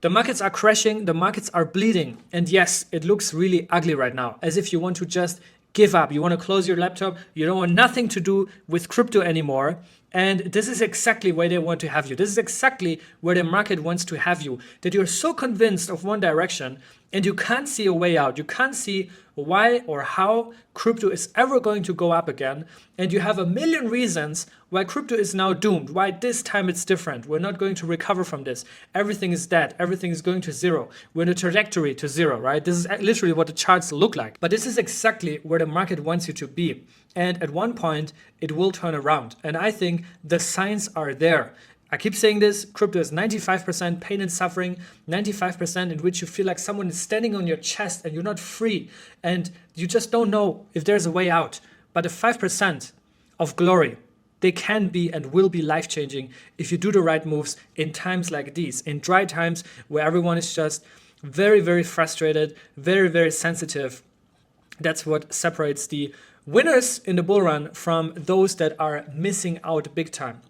The markets are crashing, the markets are bleeding. And yes, it looks really ugly right now, as if you want to just give up. You want to close your laptop. You don't want nothing to do with crypto anymore. And this is exactly where they want to have you. This is exactly where the market wants to have you, that you're so convinced of one direction and you can't see a way out. You can't see why or how crypto is ever going to go up again. And you have a million reasons why crypto is now doomed, why this time it's different. We're not going to recover from this. Everything is dead. Everything is going to zero. We're in a trajectory to zero, right? This is literally what the charts look like. But this is exactly where the market wants you to be. And at one point, it will turn around. And I think the signs are there. I keep saying this, crypto is 95% pain and suffering, 95% in which you feel like someone is standing on your chest and you're not free and you just don't know if there's a way out. But the 5% of glory, they can be and will be life-changing if you do the right moves in times like these, in dry times where everyone is just very, very frustrated, very, very sensitive. That's what separates the winners in the bull run from those that are missing out big time.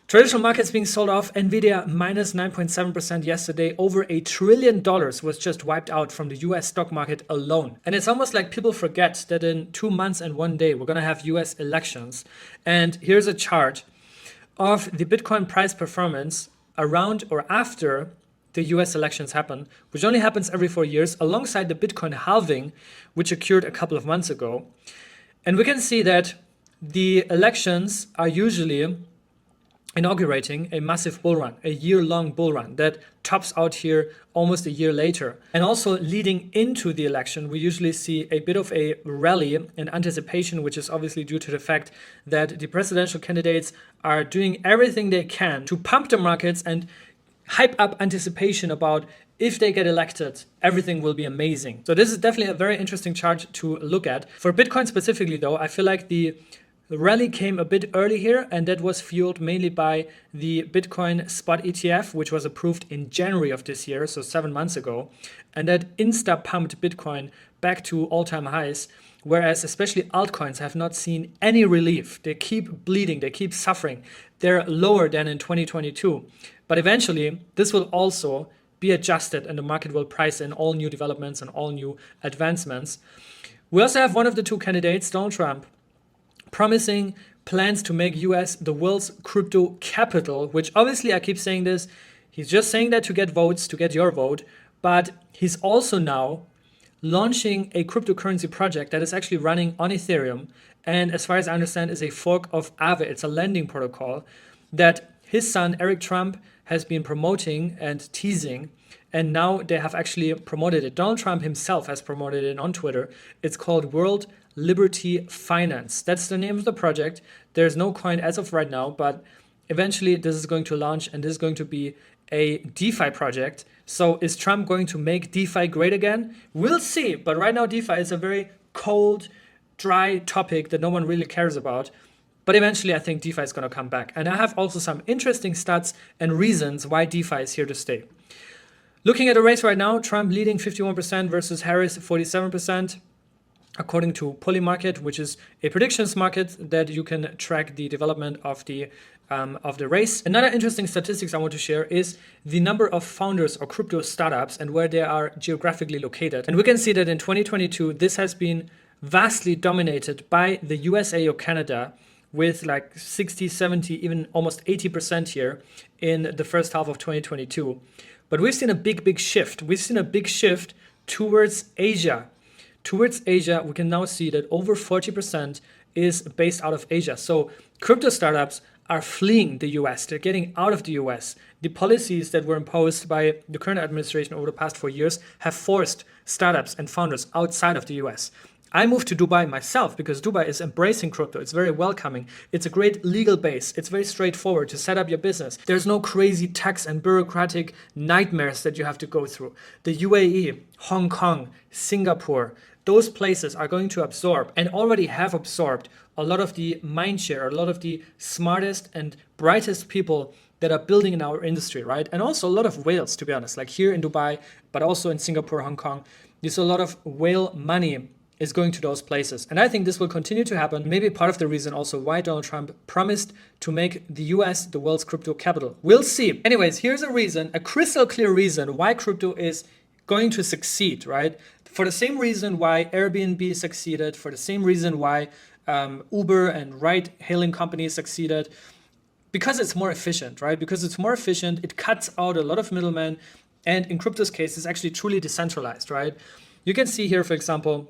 Traditional markets being sold off. Nvidia minus 9.7% yesterday. Over $1 trillion was just wiped out from the US stock market alone. And it's almost like people forget that in 2 months and 1 day, we're going to have US elections. And here's a chart of the Bitcoin price performance around or after the US elections happen, which only happens every 4 years, alongside the Bitcoin halving, which occurred a couple of months ago. And we can see that the elections are usually inaugurating a massive bull run, a year-long bull run that tops out here almost a year later. And also leading into the election, we usually see a bit of a rally in anticipation, which is obviously due to the fact that the presidential candidates are doing everything they can to pump the markets and hype up anticipation about if they get elected, everything will be amazing. So this is definitely a very interesting chart to look at. For Bitcoin specifically though, I feel like the rally came a bit early here, and that was fueled mainly by the Bitcoin spot ETF, which was approved in January of this year, so 7 months ago. And that insta-pumped Bitcoin back to all-time highs, whereas especially altcoins have not seen any relief. They keep bleeding, they keep suffering. They're lower than in 2022. But eventually, this will also be adjusted and the market will price in all new developments and all new advancements. We also have one of the two candidates, Donald Trump, promising plans to make US the world's crypto capital, which obviously I keep saying this, he's just saying that to get votes, to get your vote, but he's also now launching a cryptocurrency project that is actually running on Ethereum, and as far as I understand is a fork of Aave. It's a lending protocol that his son Eric Trump has been promoting and teasing, and now they have actually promoted it. Donald Trump himself has promoted it on Twitter. It's called World Liberty Finance. That's the name of the project. There's no coin as of right now, but eventually this is going to launch and this is going to be a DeFi project. So is Trump going to make DeFi great again? We'll see. But right now DeFi is a very cold, dry topic that no one really cares about. But eventually I think DeFi is going to come back. And I have also some interesting stats and reasons why DeFi is here to stay. Looking at the race right now, Trump leading 51% versus Harris 47%. According to Polymarket, which is a predictions market that you can track the development of the race. Another interesting statistics I want to share is the number of founders or crypto startups and where they are geographically located. And we can see that in 2022, this has been vastly dominated by the USA or Canada, with like 60, 70, even almost 80% here in the first half of 2022. But we've seen a big shift. We've seen a big shift towards Asia. Towards Asia, we can now see that over 40% is based out of Asia. So crypto startups are fleeing the US. They're getting out of the US. The policies that were imposed by the current administration over the past 4 years have forced startups and founders outside of the US. I moved to Dubai myself because Dubai is embracing crypto. It's very welcoming. It's a great legal base. It's very straightforward to set up your business. There's no crazy tax and bureaucratic nightmares that you have to go through. The UAE, Hong Kong, Singapore, those places are going to absorb and already have absorbed a lot of the mindshare, a lot of the smartest and brightest people that are building in our industry, right? And also a lot of whales, to be honest, like here in Dubai, but also in Singapore, Hong Kong. There's a lot of whale money is going to those places. And I think this will continue to happen. Maybe part of the reason also why Donald Trump promised to make the US the world's crypto capital. We'll see. Anyways, here's a reason, a crystal clear reason why crypto is going to succeed, right? For the same reason why Airbnb succeeded, for the same reason why Uber and ride-hailing companies succeeded, because it's more efficient, right? Because it's more efficient, it cuts out a lot of middlemen, and in crypto's case, it's actually truly decentralized, right? You can see here, for example,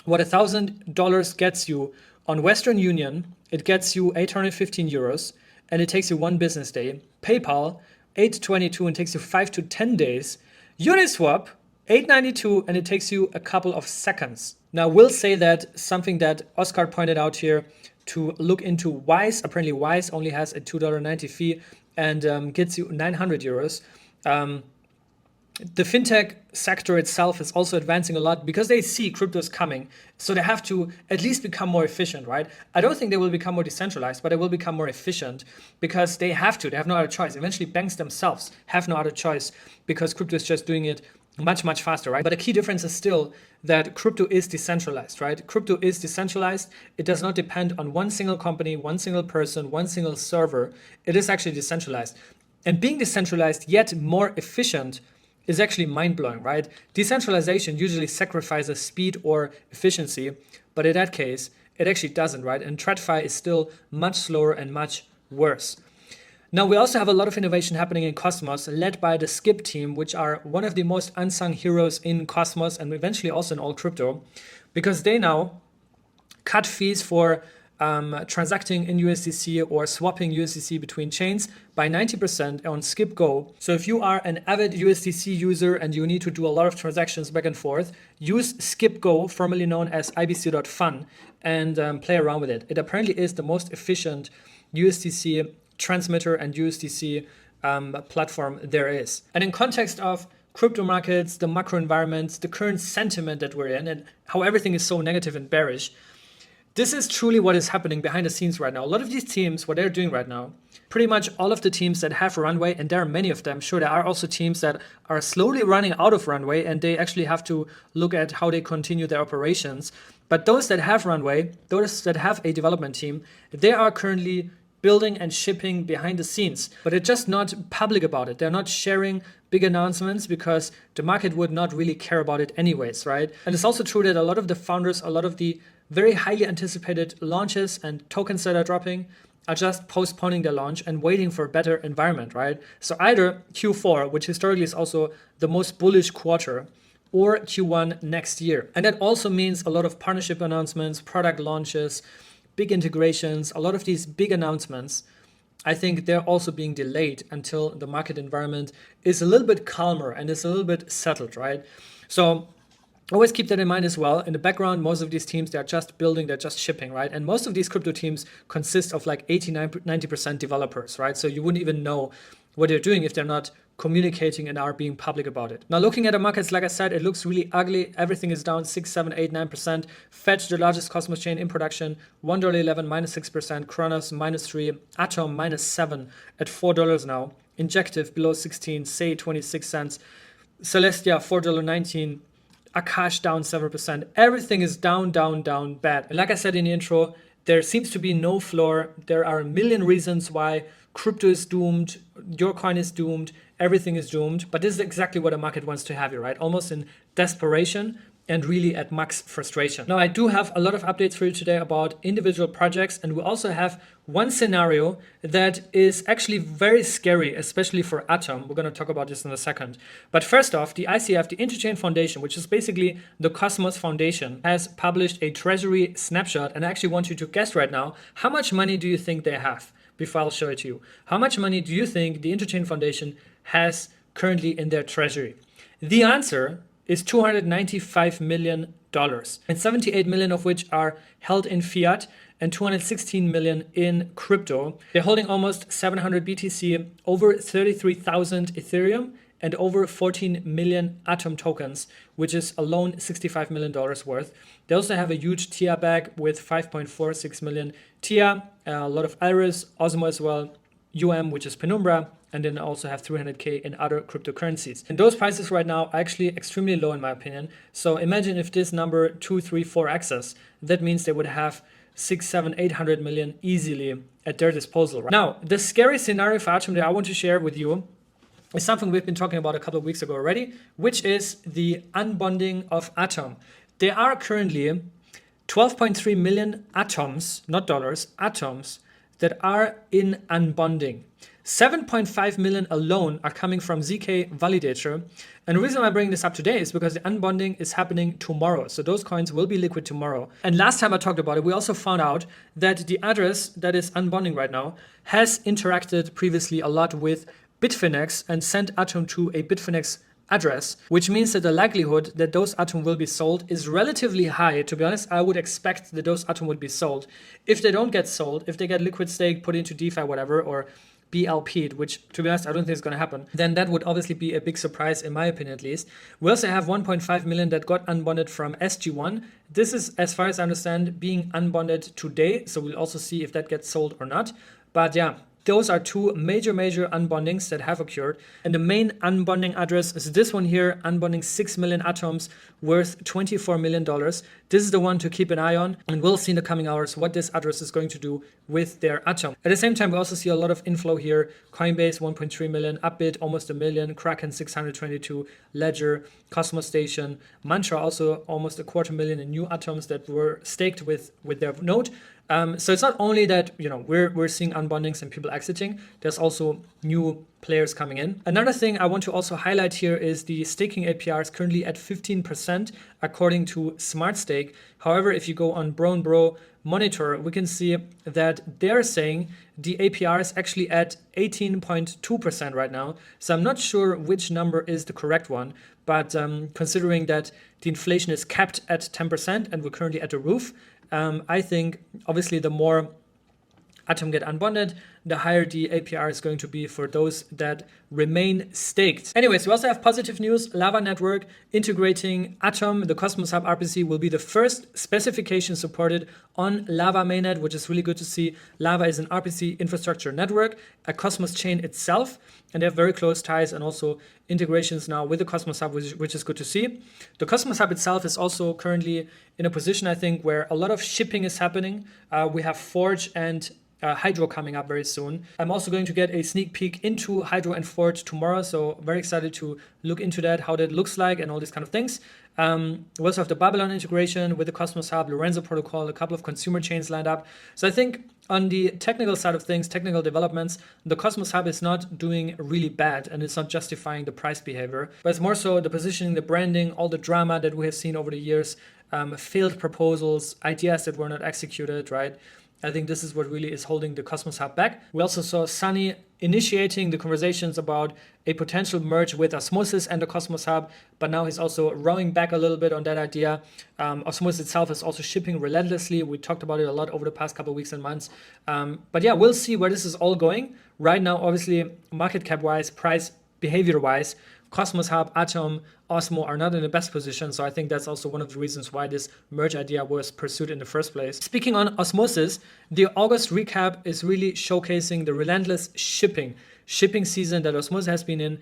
what $1,000 gets you on Western Union. It gets you 815 euros, and it takes you 1 business day. PayPal, 822, and takes you 5 to 10 days. Uniswap, 892, and it takes you a couple of seconds. Now, we'll say that something that Oscar pointed out here to look into Wise. Apparently, Wise only has a $2.90 fee and gets you 900 euros. The fintech sector itself is also advancing a lot because they see cryptos coming. So they have to at least become more efficient, right? I don't think they will become more decentralized, but they will become more efficient because they have to. They have no other choice. Eventually, banks themselves have no other choice because crypto is just doing it much, much faster, right? But the key difference is still that crypto is decentralized, right? Crypto is decentralized. It does not depend on one single company, one single person, one single server. It is actually decentralized. And being decentralized yet more efficient is actually mind-blowing, right? Decentralization usually sacrifices speed or efficiency, but in that case, it actually doesn't, right? And TradFi is still much slower and much worse. Now, we also have a lot of innovation happening in Cosmos, led by the Skip team, which are one of the most unsung heroes in Cosmos and eventually also in all crypto, because they now cut fees for transacting in USDC or swapping USDC between chains by 90% on Skip Go. So if you are an avid USDC user and you need to do a lot of transactions back and forth, use Skip Go, formerly known as ibc.fun, and play around with it. It apparently is the most efficient USDC transmitter and USDC platform there is. And in context of crypto markets, the macro environment, the current sentiment that we're in, and how everything is so negative and bearish, this is truly what is happening behind the scenes right now. A lot of these teams, what they're doing right now, pretty much all of the teams that have runway, and there are many of them, sure, there are also teams that are slowly running out of runway and they actually have to look at how they continue their operations. But those that have runway, those that have a development team, they are currently building and shipping behind the scenes, but they're just not public about it. They're not sharing big announcements because the market would not really care about it anyways, right? And it's also true that a lot of the founders, a lot of the very highly anticipated launches and tokens that are dropping are just postponing their launch and waiting for a better environment, right? So either Q4, which historically is also the most bullish quarter, or Q1 next year. And that also means a lot of partnership announcements, product launches, big integrations, a lot of these big announcements. I think they're also being delayed until the market environment is a little bit calmer and is a little bit settled, right? So always keep that in mind as well. In the background, most of these teams, they're just building, they're just shipping, right? And most of these crypto teams consist of like 90% developers, right? So you wouldn't even know what they're doing if they're not communicating and are being public about it. Now, looking at the markets, like I said, it looks really ugly. Everything is down 6, 7, 8, 9%. Fetch, the largest Cosmos chain in production, $1.11, minus 6%. Kronos, minus 3. Atom, minus 7 at $4 now. Injective, below 16. Say, 26 cents. Celestia, $4.19. Akash, down 7%. Everything is down, down, down, bad. And like I said in the intro, there seems to be no floor. There are a million reasons why crypto is doomed, your coin is doomed, everything is doomed. But this is exactly what the market wants to have you, right? Almost in desperation and really at max frustration. Now, I do have a lot of updates for you today about individual projects, and we also have one scenario that is actually very scary, especially for Atom. We're going to talk about this in a second. But first off, the ICF, the Interchain Foundation, which is basically the Cosmos Foundation, has published a Treasury Snapshot, and I actually want you to guess right now, how much money do you think they have? Before I'll show it to you. How much money do you think the Interchain Foundation has currently in their treasury? The answer is $295 million, and 78 million of which are held in fiat and 216 million in crypto. They're holding almost 700 BTC, over 33,000 Ethereum, and over 14 million Atom tokens, which is alone $65 million worth. They also have a huge TIA bag with 5.46 million TIA, a lot of Iris, Osmo as well, which is Penumbra, and then also have 300K in other cryptocurrencies. And those prices right now are actually extremely low in my opinion. So imagine if this number 2, 3, 4x's, that means they would have 6, 7, 800 million easily at their disposal. Right? Now, the scary scenario for Atom that I want to share with you is something we've been talking about a couple of weeks ago already, which is the unbonding of Atom. There are currently 12.3 million atoms, not dollars, atoms that are in unbonding. 7.5 million alone are coming from ZK Validator. And the reason why I bring this up today is because the unbonding is happening tomorrow. So those coins will be liquid tomorrow. And last time I talked about it, we also found out that the address that is unbonding right now has interacted previously a lot with Bitfinex and sent Atom to a Bitfinex address, which means that the likelihood that those Atom will be sold is relatively high. To be honest, I would expect that those Atom would be sold. If they don't get sold, if they get liquid staked, put into DeFi, whatever, or BLP'd, which to be honest, I don't think is going to happen, then that would obviously be a big surprise in my opinion at least. We also have 1.5 million that got unbonded from SG1. This is, as far as I understand, being unbonded today. So we'll also see if that gets sold or not. But yeah, those are two major unbondings that have occurred. And the main unbonding address is this one here, unbonding 6 million atoms worth $24 million. This is the one to keep an eye on. And we'll see in the coming hours what this address is going to do with their Atom. At the same time, we also see a lot of inflow here. Coinbase, 1.3 million, Upbit, almost 1 million, Kraken, 622, Ledger, Cosmos Station, Mantra, also almost 250,000 in new atoms that were staked with their node. So it's not only that, you know, we're seeing unbondings and people exiting, there's also new players coming in. Another thing I want to also highlight here is the staking APR is currently at 15% according to Smart Stake. However, if you go on Bro Monitor, we can see that they're saying the APR is actually at 18.2% right now. So I'm not sure which number is the correct one, but considering that the inflation is capped at 10% and we're currently at the roof, I think obviously the more Atom get unbonded, the higher the APR is going to be for those that remain staked. Anyways, we also have positive news. Lava Network integrating Atom, the Cosmos Hub RPC, will be the first specification supported on Lava mainnet, which is really good to see. Lava is an RPC infrastructure network, a Cosmos chain itself, and they have very close ties and also integrations now with the Cosmos Hub, which is good to see. The Cosmos Hub itself is also currently in a position, I think, where a lot of shipping is happening. We have Forge and Hydro coming up very soon. I'm also going to get a sneak peek into Hydro and Forge tomorrow, so very excited to look into that, how that looks like and all these kind of things. We also have the Babylon integration with the Cosmos Hub, Lorenzo protocol, a couple of consumer chains lined up. So I think on the technical side of things, technical developments, the Cosmos Hub is not doing really bad and it's not justifying the price behavior, but it's more so the positioning, the branding, all the drama that we have seen over the years, failed proposals, ideas that were not executed, right? I think this is what really is holding the Cosmos Hub back. We also saw Sunny initiating the conversations about a potential merge with Osmosis and the Cosmos Hub, but now he's also rowing back a little bit on that idea. Osmosis itself is also shipping relentlessly. We talked about it a lot over the past couple of weeks and months. But yeah, we'll see where this is all going. Right now, obviously, market cap-wise, price behavior-wise, Cosmos Hub, Atom, Osmo are not in the best position. So I think that's also one of the reasons why this merge idea was pursued in the first place. Speaking on Osmosis, the August recap is really showcasing the relentless shipping season that Osmosis has been in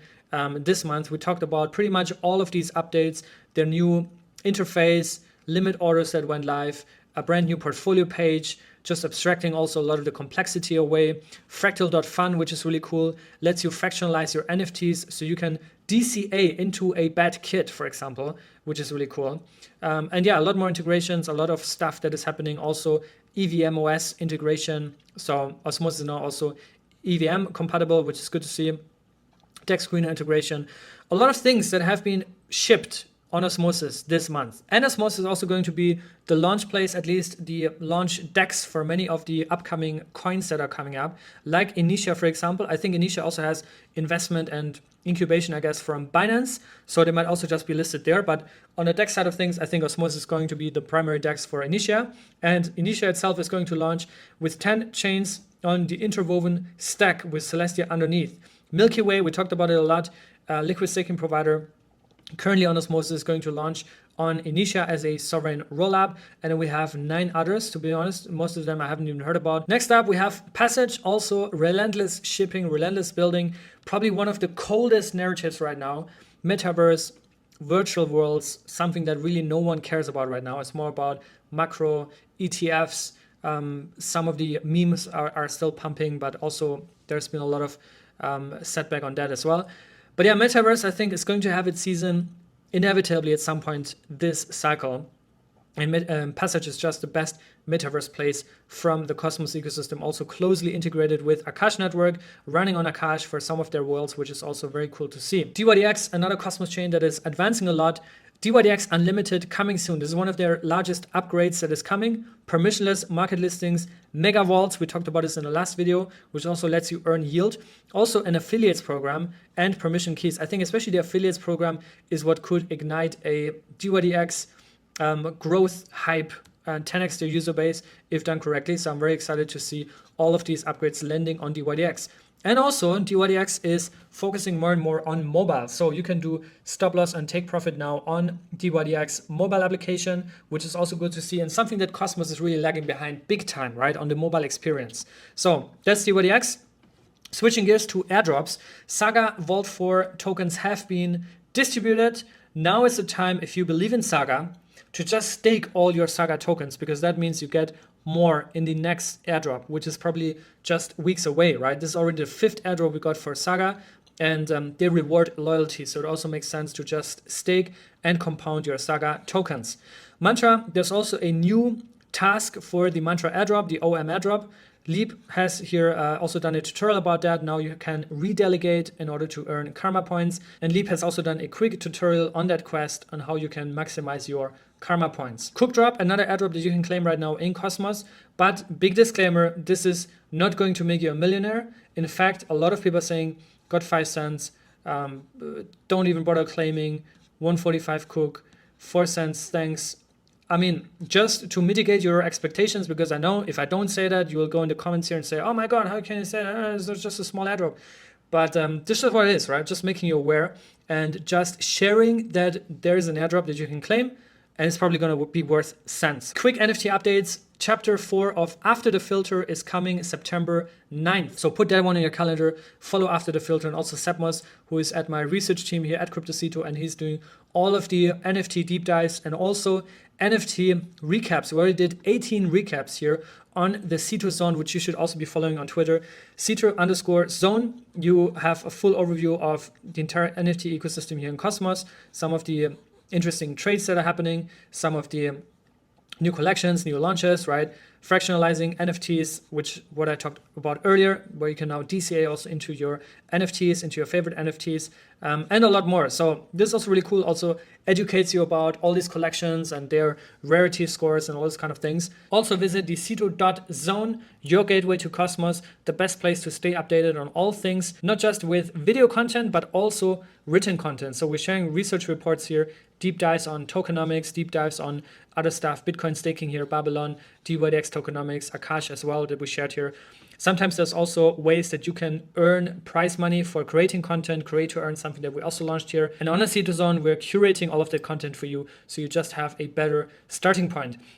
this month. We talked about pretty much all of these updates, their new interface, limit orders that went live, a brand new portfolio page, just abstracting also a lot of the complexity away. Fractal.fun, which is really cool, lets you fractionalize your NFTs so you can DCA into a bad kit, for example, which is really cool. And yeah, a lot more integrations, a lot of stuff that is happening. Also evmos integration. So Osmosis is now also EVM compatible, which is good to see. Text screener integration. A lot of things that have been shipped on Osmosis this month. And Osmosis is also going to be the launch place, at least the launch DEX for many of the upcoming coins that are coming up, like Initia, for example. I think Initia also has investment and incubation, I guess, from Binance, so they might also just be listed there. But on the DEX side of things, I think Osmosis is going to be the primary DEX for Initia. And Initia itself is going to launch with 10 chains on the interwoven stack with Celestia underneath. Milky Way, we talked about it a lot, liquid staking provider, currently on Osmosis, is going to launch on Initia as a sovereign rollup. And then we have 9 others, to be honest. Most of them I haven't even heard about. Next up, we have Passage, also relentless shipping, relentless building. Probably one of the coldest narratives right now. Metaverse, virtual worlds, something that really no one cares about right now. It's more about macro, ETFs. Some of the memes are still pumping, but also there's been a lot of setback on that as well. But yeah, Metaverse, I think, is going to have its season inevitably at some point this cycle. And Passage is just the best metaverse place from the Cosmos ecosystem, also closely integrated with Akash network, running on Akash for some of their worlds, which is also very cool to see. dYdX, another Cosmos chain that is advancing a lot. dYdX Unlimited coming soon. This is one of their largest upgrades that is coming. Permissionless market listings, mega vaults. We talked about this in the last video, which also lets you earn yield. Also an affiliates program and permission keys. I think especially the affiliates program is what could ignite a dYdX growth hype and 10x their user base if done correctly. So I'm very excited to see all of these upgrades landing on dYdX. And also dYdX is focusing more and more on mobile. So you can do stop loss and take profit now on dYdX mobile application, which is also good to see, and something that Cosmos is really lagging behind big time, right, on the mobile experience. So that's dYdX. Switching gears to airdrops, Saga Vault 4 tokens have been distributed. Now is the time, if you believe in Saga, to just stake all your Saga tokens, because that means you get more in the next airdrop, which is probably just weeks away, right? This is already the 5th airdrop we got for Saga, and they reward loyalty. So it also makes sense to just stake and compound your Saga tokens. Mantra, there's also a new task for the Mantra airdrop, the OM airdrop. Leap has here also done a tutorial about that. Now you can redelegate in order to earn karma points. And Leap has also done a quick tutorial on that quest on how you can maximize your karma points. Cook Drop, another airdrop that you can claim right now in Cosmos. But big disclaimer, this is not going to make you a millionaire. In fact, a lot of people are saying, got 5 cents, don't even bother claiming, 145 Cook, 4 cents, thanks. I mean, just to mitigate your expectations, because I know if I don't say that, you will go in the comments here and say, oh my God, how can you say that? It's just a small airdrop. But this is what it is, right? Just making you aware and just sharing that there is an airdrop that you can claim, and it's probably going to be worth cents. Quick NFT updates. Chapter 4 of After the Filter is coming September 9th. So put that one in your calendar. Follow After the Filter, and also Sepmos, who is at my research team here at Cryptocito, and he's doing all of the NFT deep dives and also NFT recaps. We already did 18 recaps here on the Cito Zone, which you should also be following on Twitter. Cito_Zone. You have a full overview of the entire NFT ecosystem here in Cosmos, some of the interesting trades that are happening, some of the new collections, new launches, right? Fractionalizing NFTs, which what I talked about earlier, where you can now DCA also into your NFTs, into your favorite NFTs, and a lot more. So this is also really cool. Also educates you about all these collections and their rarity scores and all those kind of things. Also visit the Cito.zone, your gateway to Cosmos, the best place to stay updated on all things, not just with video content, but also written content. So we're sharing research reports here, deep dives on tokenomics, deep dives on other stuff, Bitcoin staking here, Babylon, dYdX tokenomics, Akash as well that we shared here. Sometimes there's also ways that you can earn prize money for creating content, create to earn, something that we also launched here. And on the Cito Zone, we're curating all of that content for you, so you just have a better starting point.